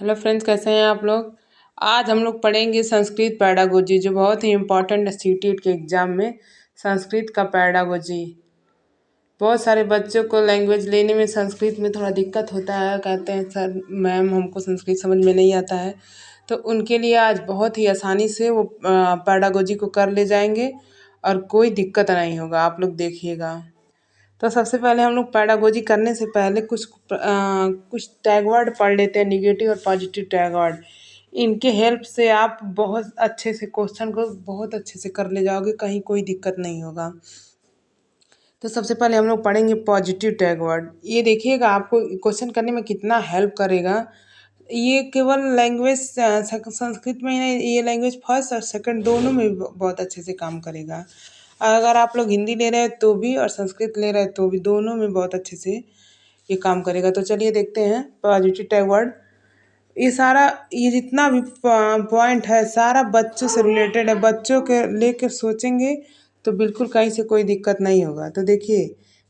Hello friends, कैसे हैं आप लोग। आज हम लोग पढ़ेंगे संस्कृत पैडागोजी, जो बहुत ही इम्पोर्टेंट है सीटीईटी के एग्ज़ाम में। संस्कृत का पैडागोजी, बहुत सारे बच्चों को लैंग्वेज लेने में संस्कृत में थोड़ा दिक्कत होता है। कहते हैं सर मैम हमको संस्कृत समझ में नहीं आता है, तो उनके लिए आज बहुत ही आसानी से वो पैडागोजी को कर ले जाएंगे और कोई दिक्कत नहीं होगा। आप लोग देखिएगा। तो सबसे पहले हम लोग पैडागोजी करने से पहले कुछ टैग वर्ड पढ़ लेते हैं, निगेटिव और पॉजिटिव टैग वर्ड। इनके हेल्प से आप बहुत अच्छे से क्वेश्चन को बहुत अच्छे से कर ले जाओगे, कहीं कोई दिक्कत नहीं होगा। तो सबसे पहले हम लोग पढ़ेंगे पॉजिटिव टैग वर्ड। ये देखिएगा आपको क्वेश्चन करने में कितना हेल्प करेगा। ये केवल लैंग्वेज संस्कृत में ही नहीं, ये लैंग्वेज फर्स्ट और सेकंड दोनों में बहुत अच्छे से काम करेगा। अगर आप लोग हिंदी ले रहे हैं तो भी और संस्कृत ले रहे हैं तो भी, दोनों में बहुत अच्छे से ये काम करेगा। तो चलिए देखते हैं पॉजिटिव टैग वर्ड। ये जितना भी पॉइंट है सारा बच्चों से रिलेटेड है। बच्चों के लेकर सोचेंगे तो बिल्कुल कहीं से कोई दिक्कत नहीं होगा। तो देखिए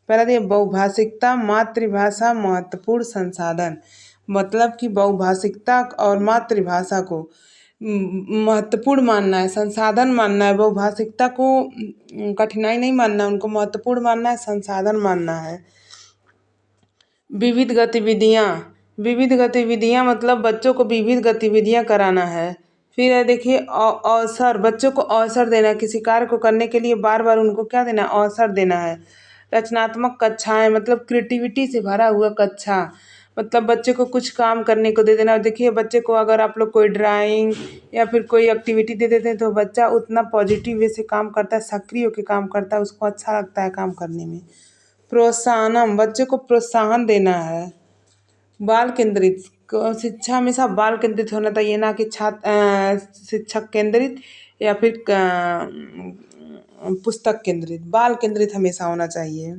पहला देखिए, बहुभाषिकता मातृभाषा महत्वपूर्ण संसाधन। मतलब कि बहुभाषिकता और मातृभाषा को महत्वपूर्ण मानना है, संसाधन मानना है। बहुभाषिकता को कठिनाई नहीं मानना है, उनको महत्वपूर्ण मानना है, संसाधन मानना है। विविध गतिविधियाँ मतलब बच्चों को विविध गतिविधियाँ कराना है। फिर है देखिए अवसर, बच्चों को अवसर देना है। किसी कार्य को करने के लिए बार बार उनको क्या देना है, अवसर देना है। रचनात्मक कक्षाएं मतलब क्रिएटिविटी से भरा हुआ कक्षा, मतलब बच्चे को कुछ काम करने को दे देना। देखिए बच्चे को अगर आप लोग कोई ड्राइंग या फिर कोई एक्टिविटी दे देते हैं तो बच्चा उतना पॉजिटिव वे से काम करता है, सक्रिय होकर काम करता है, उसको अच्छा लगता है काम करने में। प्रोत्साहन, बच्चे को प्रोत्साहन देना है। बाल केंद्रित, शिक्षा हमेशा बाल केंद्रित होना चाहिए, ना कि शिक्षक केंद्रित या फिर पुस्तक केंद्रित। बाल केंद्रित हमेशा होना चाहिए।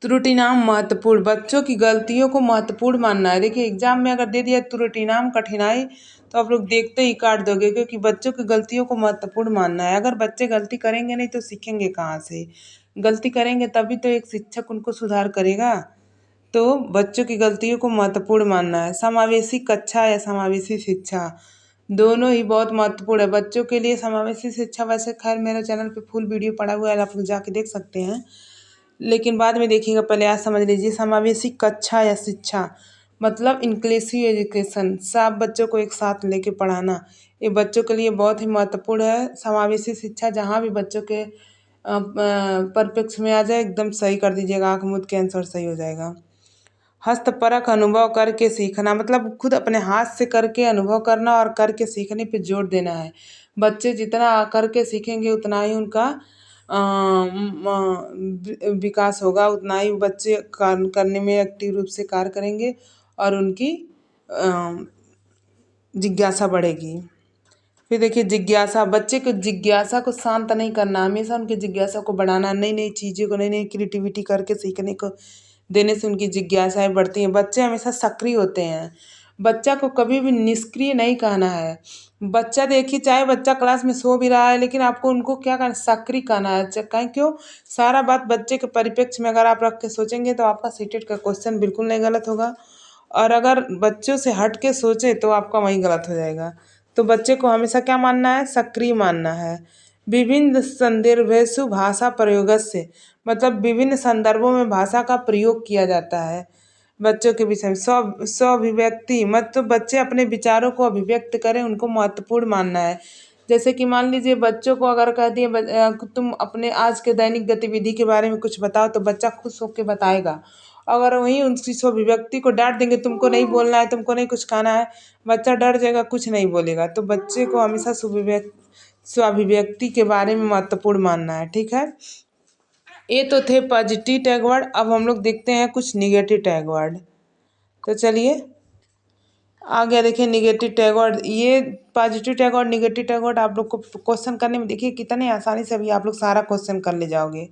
त्रुटिनाम महत्वपूर्ण, बच्चों की गलतियों को महत्वपूर्ण मानना है। देखिए एग्जाम में अगर दे दिया त्रुटिनाम कठिनाई तो आप लोग देखते ही काट दोगे, क्योंकि बच्चों की गलतियों को महत्वपूर्ण मानना है। अगर बच्चे गलती करेंगे नहीं तो सीखेंगे कहाँ से। गलती करेंगे तभी तो एक शिक्षक उनको सुधार करेगा। तो बच्चों की गलतियों को महत्वपूर्ण मानना है। समावेशी कक्षा या समावेशी शिक्षा, दोनों ही बहुत महत्वपूर्ण है बच्चों के लिए। समावेशी शिक्षा वैसे खैर मेरे चैनल पे फुल वीडियो पड़ा हुआ है, आप लोग जाके देख सकते हैं, लेकिन बाद में देखिएगा। पहले आज समझ लीजिए समावेशी कक्षा या शिक्षा मतलब इंक्लूसिव एजुकेशन, सब बच्चों को एक साथ लेके पढ़ाना, ये बच्चों के लिए बहुत ही महत्वपूर्ण है। समावेशी शिक्षा जहाँ भी बच्चों के परिप्रेक्ष्य में आ जाए एकदम सही कर दीजिएगा, आँख मूंद के आंसर सही हो जाएगा। हस्तपरक अनुभव करके सीखना मतलब खुद अपने हाथ से करके अनुभव करना और करके सीखने पे जोर देना है। बच्चे जितना करके सीखेंगे उतना ही उनका विकास होगा, उतना ही बच्चे कार्य करने में एक्टिव रूप से कार्य करेंगे और उनकी जिज्ञासा बढ़ेगी। फिर देखिए जिज्ञासा, बच्चे को जिज्ञासा को शांत नहीं करना, हमेशा उनकी जिज्ञासा को बढ़ाना। नई नई चीज़ों को, नई नई क्रिएटिविटी करके सीखने को देने से उनकी जिज्ञासाएं बढ़ती हैं। बच्चे हमेशा सक्रिय होते हैं। बच्चा को कभी भी निष्क्रिय नहीं कहना है। बच्चा देखिए चाहे बच्चा क्लास में सो भी रहा है लेकिन आपको उनको क्या करना, सक्रिय कहना है। कहीं क्यों, सारा बात बच्चे के परिप्रेक्ष्य में अगर आप रख के सोचेंगे तो आपका सीटेट का क्वेश्चन बिल्कुल नहीं गलत होगा, और अगर बच्चों से हट के सोचे तो आपका वहीं गलत हो जाएगा। तो बच्चे को हमेशा क्या मानना है, सक्रिय मानना है। विभिन्न संदर्भेषु भाषा प्रयोगस्य मतलब विभिन्न संदर्भों में भाषा का प्रयोग किया जाता है। बच्चों के विषय में स्व अभिव्यक्ति मतलब बच्चे अपने विचारों को अभिव्यक्त करें, उनको महत्वपूर्ण मानना है। जैसे कि मान लीजिए बच्चों को अगर कह दिए तुम अपने आज के दैनिक गतिविधि के बारे में कुछ बताओ, तो बच्चा खुश होकर बताएगा। अगर वहीं उनकी स्व अभिव्यक्ति को डांट देंगे, तुमको नहीं बोलना है, तुमको नहीं कुछ कहना है, बच्चा डर जाएगा, कुछ नहीं बोलेगा। तो बच्चे को हमेशा स्व अभिव्यक्ति के बारे में महत्वपूर्ण मानना है। ठीक है, ये तो थे पॉजिटिव टैग वर्ड। अब हम लोग देखते हैं कुछ निगेटिव टैग वर्ड। तो चलिए आ गया, देखिए निगेटिव टैग वर्ड। ये positive tag word, negative tag word आप लोग को क्वेश्चन करने में देखिए कितने आसानी से अभी आप लोग सारा क्वेश्चन कर ले जाओगे।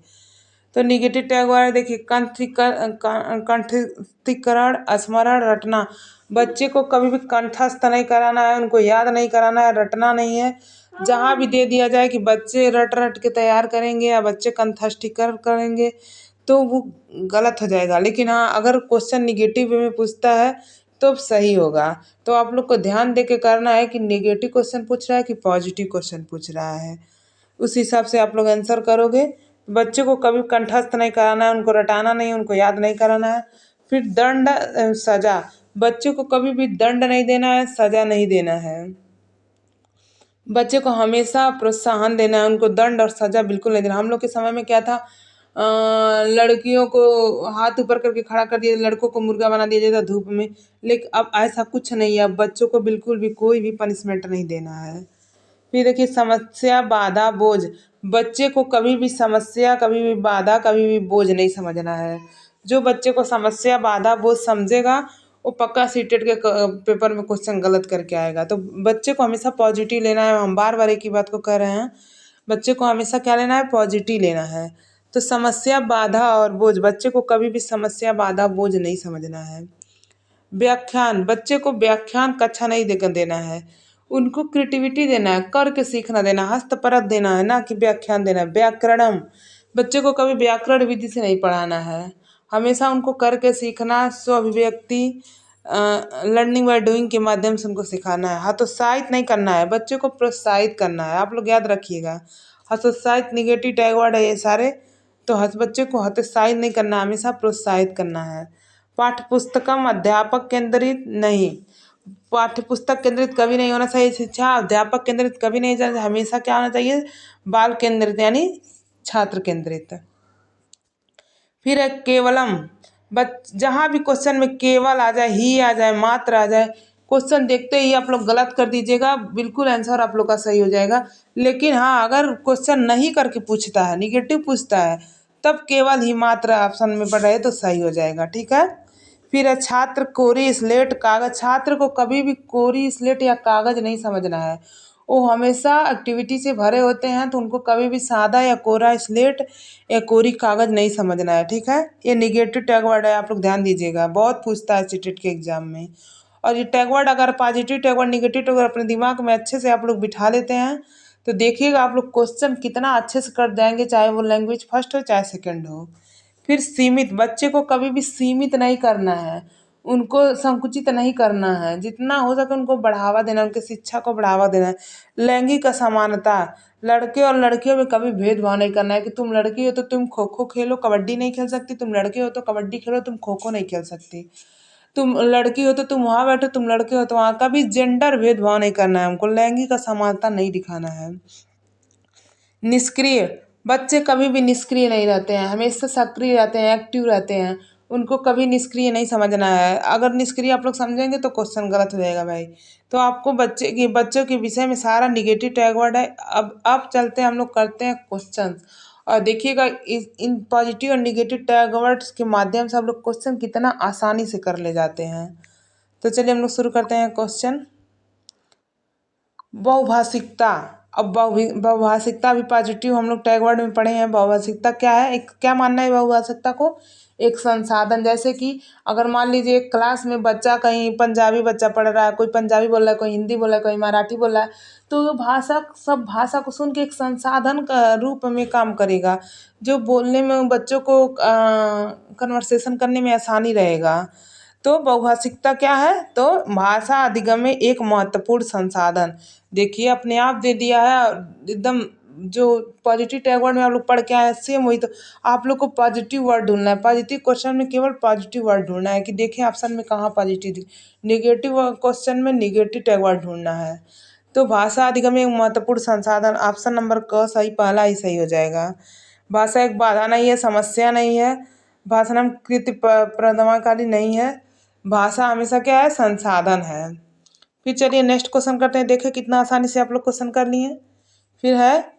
तो निगेटिव टैग वर्ड देखिए कंठस्थीकरण, स्मरण, रटना। बच्चे को कभी भी कंठस्थ नहीं कराना है, उनको याद नहीं कराना है, रटना नहीं है। जहाँ भी दे दिया जाए कि बच्चे रट रट के तैयार करेंगे या बच्चे कंठस्थीकरण करेंगे तो वो गलत हो जाएगा। लेकिन हाँ, अगर क्वेश्चन निगेटिव वे में पूछता है तो सही होगा। तो आप लोग को ध्यान दे के करना है कि नेगेटिव क्वेश्चन पूछ रहा है कि पॉजिटिव क्वेश्चन पूछ रहा है, उस हिसाब से आप लोग आंसर करोगे। बच्चे को कभी कंठस्थ नहीं कराना है, उनको रटाना नहीं, उनको याद नहीं कराना है। फिर दंड सजा, बच्चे को कभी भी दंड नहीं देना है, सजा नहीं देना है। बच्चे को हमेशा प्रोत्साहन देना है, उनको दंड और सजा बिल्कुल नहीं देना। हम लोग के समय में क्या था, लड़कियों को हाथ ऊपर करके खड़ा कर दिया, लड़कों को मुर्गा बना दिया जाता धूप में। लेकिन अब ऐसा कुछ नहीं है, अब बच्चों को बिल्कुल भी कोई भी पनिशमेंट नहीं देना है। फिर देखिए समस्या बाधा बोझ, बच्चे को कभी भी समस्या, कभी भी बाधा, कभी भी बोझ नहीं समझना है। जो बच्चे को समस्या बाधा बोझ समझेगा वो पक्का सीटेट के पेपर में क्वेश्चन गलत करके आएगा। तो बच्चे को हमेशा पॉजिटिव लेना है, हम बार बार एक ही बात को कह रहे हैं, बच्चे को हमेशा क्या लेना है, पॉजिटिव लेना है। तो समस्या बाधा और बोझ, बच्चे को कभी भी समस्या बाधा बोझ नहीं समझना है। व्याख्यान, बच्चे को व्याख्यान कक्षा नहीं देकर देना है, उनको क्रिएटिविटी देना है, करके सीखना देना, हस्तपरक देना है, ना कि व्याख्यान देना है। व्याकरणम, बच्चे को कभी व्याकरण विधि से नहीं पढ़ाना है, हमेशा उनको करके सीखना, स्व अभिव्यक्ति लर्निंग बाय डूइंग के माध्यम से उनको सिखाना है। हतोत्साहित नहीं करना है, बच्चे को प्रोत्साहित करना है। आप लोग याद रखिएगा, हतोत्साहित निगेटिव टैग वर्ड है ये सारे। तो बच्चे को हतोत्साहित नहीं करना, हमेशा प्रोत्साहित करना है। पाठ्य पुस्तकम अध्यापक केंद्रित नहीं, पाठ्य पुस्तक केंद्रित कभी नहीं होना चाहिए। शिक्षा अध्यापक केंद्रित कभी नहीं जाना, हमेशा क्या होना चाहिए, बाल केंद्रित यानी छात्र केंद्रित। फिर है केवलम, जहाँ भी क्वेश्चन में केवल आ जाए, ही आ जाए, मात्र आ जाए, क्वेश्चन देखते ही आप लोग गलत कर दीजिएगा, बिल्कुल आंसर आप लोग का सही हो जाएगा। लेकिन हाँ, अगर क्वेश्चन नहीं करके पूछता है, निगेटिव पूछता है, तब केवल ही मात्र ऑप्शन में पड़ रहे तो सही हो जाएगा, ठीक है। फिर है छात्र कोरी स्लेट कागज, छात्र को कभी भी कोरी स्लेट या कागज नहीं समझना है, वो हमेशा एक्टिविटी से भरे होते हैं, तो उनको कभी भी सादा या कोरा स्लेट या कोरी कागज नहीं समझना है, ठीक है। ये निगेटिव टैग वर्ड है, आप लोग ध्यान दीजिएगा, बहुत पूछता है सीटेट के एग्जाम में। और ये टैग वर्ड, अगर positive tag word, negative tag word अपने दिमाग में अच्छे से आप लोग बिठा लेते हैं, तो देखिएगा आप लोग क्वेश्चन कितना अच्छे से कर जाएंगे, चाहे वो लैंग्वेज फर्स्ट हो चाहे सेकेंड हो। फिर सीमित, बच्चे को कभी भी सीमित नहीं करना है, उनको संकुचित नहीं करना है, जितना हो सके उनको बढ़ावा देना, उनके शिक्षा को बढ़ावा देना है। लैंगिक असमानता, लड़के और लड़कियों में कभी भेदभाव नहीं करना है कि तुम लड़की हो तो तुम खो खो खेलो, कबड्डी नहीं खेल सकती, तुम लड़के हो तो कबड्डी खेलो, तुम खो खो नहीं खेल सकती, तुम लड़की हो तो तुम वहाँ बैठो, तुम लड़के हो तो वहाँ, कभी जेंडर भेदभाव नहीं करना है हमको, लैंगिक असमानता नहीं दिखाना है। निष्क्रिय, बच्चे कभी भी निष्क्रिय नहीं रहते हैं, हमेशा सक्रिय रहते हैं, एक्टिव रहते हैं, उनको कभी निष्क्रिय नहीं समझना है। अगर निष्क्रिय आप लोग समझेंगे तो क्वेश्चन गलत हो जाएगा भाई। तो आपको बच्चों के विषय में सारा निगेटिव टैग वर्ड है। अब चलते हैं, हम लोग करते हैं क्वेश्चन, और देखिएगा इन पॉजिटिव और निगेटिव टैग वर्ड्स के माध्यम से हम लोग क्वेश्चन कितना आसानी से कर ले जाते हैं। तो चलिए हम लोग शुरू करते हैं क्वेश्चन। बहुभाषिकता, अब बहुभाषिकता भी पॉजिटिव हम लोग टैग वर्ड में पढ़े हैं। बहुभाषिकता क्या है, एक क्या मानना है बहुभाषिकता को, एक संसाधन। जैसे कि अगर मान लीजिए एक क्लास में बच्चा, कहीं पंजाबी बच्चा पढ़ रहा है, कोई पंजाबी बोल रहा है, कोई हिंदी बोल रहा है, कोई मराठी बोल रहा है, तो वो भाषा, सब भाषा को सुन के एक संसाधन का रूप में काम करेगा, जो बोलने में बच्चों को कन्वर्सेशन करने में आसानी रहेगा। तो बहुभाषिकता क्या है, तो भाषा अधिगम में एक महत्वपूर्ण संसाधन। देखिए अपने आप दे दिया है एकदम, जो पॉजिटिव टैग वर्ड में आप लोग पढ़ के आए हैं सेम वही। तो आप लोग को पॉजिटिव वर्ड ढूंढना है, पॉजिटिव क्वेश्चन में केवल पॉजिटिव वर्ड ढूंढना है, कि देखिए ऑप्शन में कहाँ पॉजिटिव, निगेटिव क्वेश्चन में निगेटिव टैग वर्ड ढूंढना है। तो भाषा अधिगम में एक महत्वपूर्ण संसाधन, ऑप्शन नंबर क सही, पहला ही सही हो जाएगा। भाषा एक बाधा नहीं है, समस्या नहीं है, भाषणम कृति प्रदमाकारी नहीं है, भाषा हमेशा क्या है, संसाधन है। फिर चलिए नेक्स्ट क्वेश्चन करते हैं, देखें कितना आसानी से आप लोग क्वेश्चन कर लिए। फिर है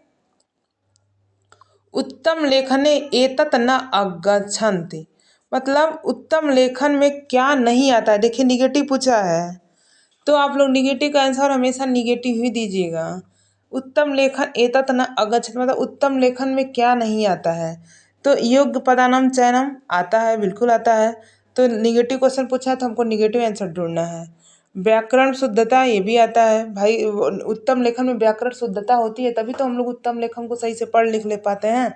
उत्तम लेखने एतत न अगच्छन्ति, मतलब उत्तम लेखन में क्या नहीं आता है। देखिए निगेटिव पूछा है, तो आप लोग निगेटिव का आंसर हमेशा निगेटिव ही दीजिएगा। उत्तम लेखन एतत न अगच्छति, मतलब उत्तम लेखन में क्या नहीं आता है, तो योग्य पदानम चयनम आता है, बिल्कुल आता है। तो निगेटिव क्वेश्चन पूछा है तो हमको निगेटिव आंसर ढूंढना है। व्याकरण शुद्धता, ये भी आता है भाई, उत्तम लेखन में व्याकरण शुद्धता होती है, तभी तो हम लोग उत्तम लेखन को सही से पढ़ लिख ले पाते हैं।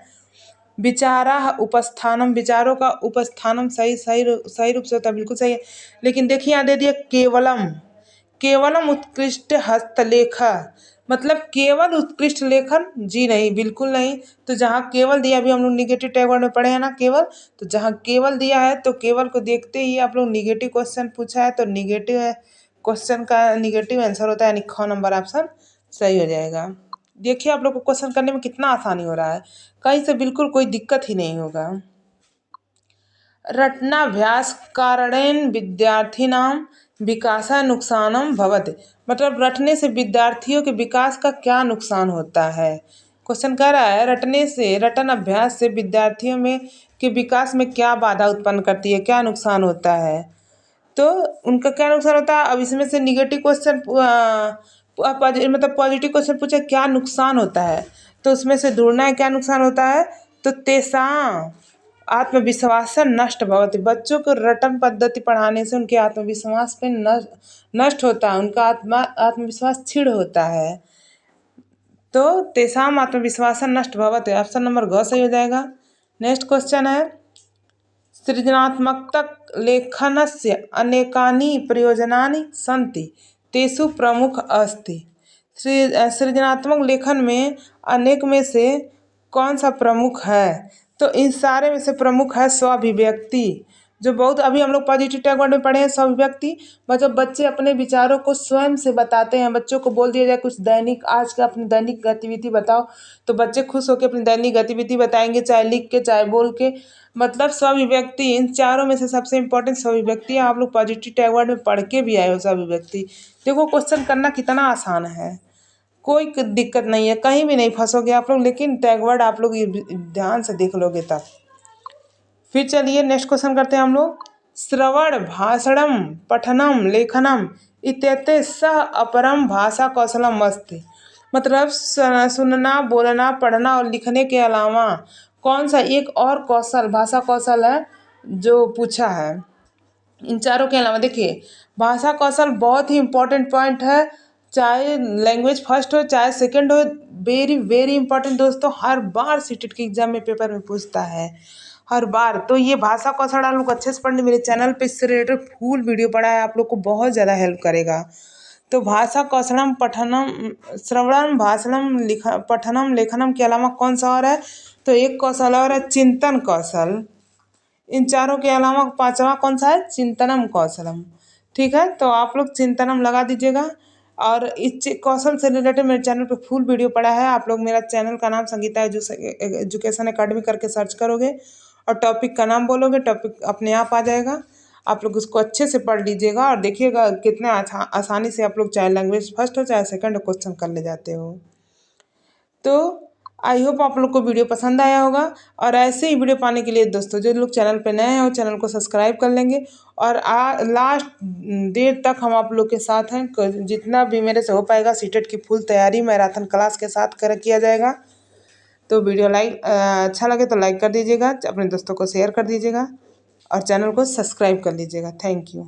विचारा उपस्थानम, विचारों का उपस्थानम सही सही सही रूप से होता है, बिल्कुल सही है। लेकिन देखिए यहाँ दे दिया केवलम, केवलम उत्कृष्ट हस्तलेख, मतलब केवल उत्कृष्ट लेखन, जी नहीं, बिल्कुल नहीं। तो जहाँ केवल दिया, अभी हम लोग निगेटिव टैग वर्ड में पढ़े हैं ना केवल, तो जहाँ केवल दिया है तो केवल को देखते ही आप लोग निगेटिव क्वेश्चन पूछा है तो निगेटिव क्वेश्चन का निगेटिव आंसर होता है, यानी ख नंबर ऑप्शन सही हो जाएगा। देखिए आप लोग को क्वेश्चन करने में कितना आसानी हो रहा है, कहीं से बिल्कुल कोई दिक्कत ही नहीं होगा। रटनाभ्यास कारणेन विद्यार्थिनां विकासा नुकसानम भवति, मतलब रटने से विद्यार्थियों के विकास का क्या नुकसान होता है। क्वेश्चन कह रहा है रटने से, रटन अभ्यास से विद्यार्थियों में के विकास में क्या बाधा उत्पन्न करती है, क्या नुकसान होता है। तो उनका क्या नुकसान होता है। अब इसमें से निगेटिव क्वेश्चन मतलब पॉजिटिव क्वेश्चन पूछे क्या नुकसान होता है, तो उसमें से ढूंढना है क्या नुकसान होता है। तो तेसाम आत्मविश्वास से नष्ट भवति, बच्चों को रटन पद्धति पढ़ाने से उनके आत्मविश्वास पे नष्ट होता है, उनका आत्मविश्वास क्षीण होता है। तो तेसाम आत्मविश्वास नष्ट भवति, ऑप्शन नंबर घ सही हो जाएगा। नेक्स्ट क्वेश्चन है सृजनात्मक लेखनस्य अनेकानि प्रयोजनानि सन्ति तेषु प्रमुख अस्ति, सृजनात्मक लेखन में अनेक में से कौन सा प्रमुख है। तो इन सारे में से प्रमुख है स्वाभिव्यक्ति, जो बहुत अभी हम लोग पॉजिटिव टैग वर्ड में पढ़े हैं स्वाभिव्यक्ति, मतलब बच्चे अपने विचारों को स्वयं से बताते हैं। बच्चों को बोल दिया जाए कुछ दैनिक आज का अपनी दैनिक गतिविधि बताओ, तो बच्चे खुश होकर अपनी दैनिक गतिविधि बताएंगे, चाहे लिख के चाहे बोल के, मतलब स्वाभिव्यक्ति। इन चारों में से सबसे इंपॉर्टेंट स्वाभिव्यक्ति है, आप लोग पॉजिटिव टैग वर्ड में पढ़ के भी आए हो स्वाभिव्यक्ति। देखो क्वेश्चन करना कितना आसान है, कोई दिक्कत नहीं है, कहीं भी नहीं फंसोगे आप लोग, लेकिन टैग वर्ड आप लोग ध्यान से देख लोगे तब। फिर चलिए नेक्स्ट क्वेश्चन करते हैं हम लोग। श्रवण भाषणम पठनम लेखनम इत्येते सह अपरम भाषा कौशलम अस्ति, मतलब सुनना बोलना पढ़ना और लिखने के अलावा कौन सा एक और कौशल भाषा कौशल है जो पूछा है। इन चारों के अलावा देखिए भाषा कौशल बहुत ही इंपॉर्टेंट पॉइंट है, चाहे लैंग्वेज फर्स्ट हो चाहे सेकंड हो, वेरी वेरी इंपॉर्टेंट दोस्तों, हर बार सीटेट के एग्जाम में पेपर में पूछता है हर बार। तो ये भाषा कौशल आप लोग अच्छे से पढ़ने, मेरे चैनल पे इससे रिलेटेड फुल वीडियो पड़ा है, आप लोग को बहुत ज़्यादा हेल्प करेगा। तो भाषा कौशलम पठनम श्रवणम भाषणम पठनम लेखनम के अलावा कौन सा और है, तो एक कौशल और है चिंतन कौशल। इन चारों के अलावा पांचवा कौन सा है, चिंतनम कौशलम। ठीक है, तो आप लोग चिंतनम लगा दीजिएगा। और इस कौशल से रिलेटेड मेरे चैनल पे फुल वीडियो पड़ा है, आप लोग मेरा चैनल का नाम संगीता एजुकेशन एकेडमी करके सर्च करोगे और टॉपिक का नाम बोलोगे, टॉपिक अपने आप आ जाएगा। आप लोग उसको अच्छे से पढ़ लीजिएगा और देखिएगा कितने आसानी से आप लोग चाहे लैंग्वेज फर्स्ट हो चाहे सेकंड हो क्वेश्चन कर ले जाते हो। तो आई होप आप लोग को वीडियो पसंद आया होगा, और ऐसे ही वीडियो पाने के लिए दोस्तों जो लोग चैनल पे नए हैं वो चैनल को सब्सक्राइब कर लेंगे। और लास्ट देर तक हम आप लोग के साथ हैं, जितना भी मेरे से हो पाएगा सीटेट की फुल तैयारी मैराथन क्लास के साथ किया जाएगा। तो वीडियो अच्छा लगे तो लाइक कर दीजिएगा, अपने दोस्तों को शेयर कर दीजिएगा और चैनल को सब्सक्राइब कर लीजिएगा। Thank you.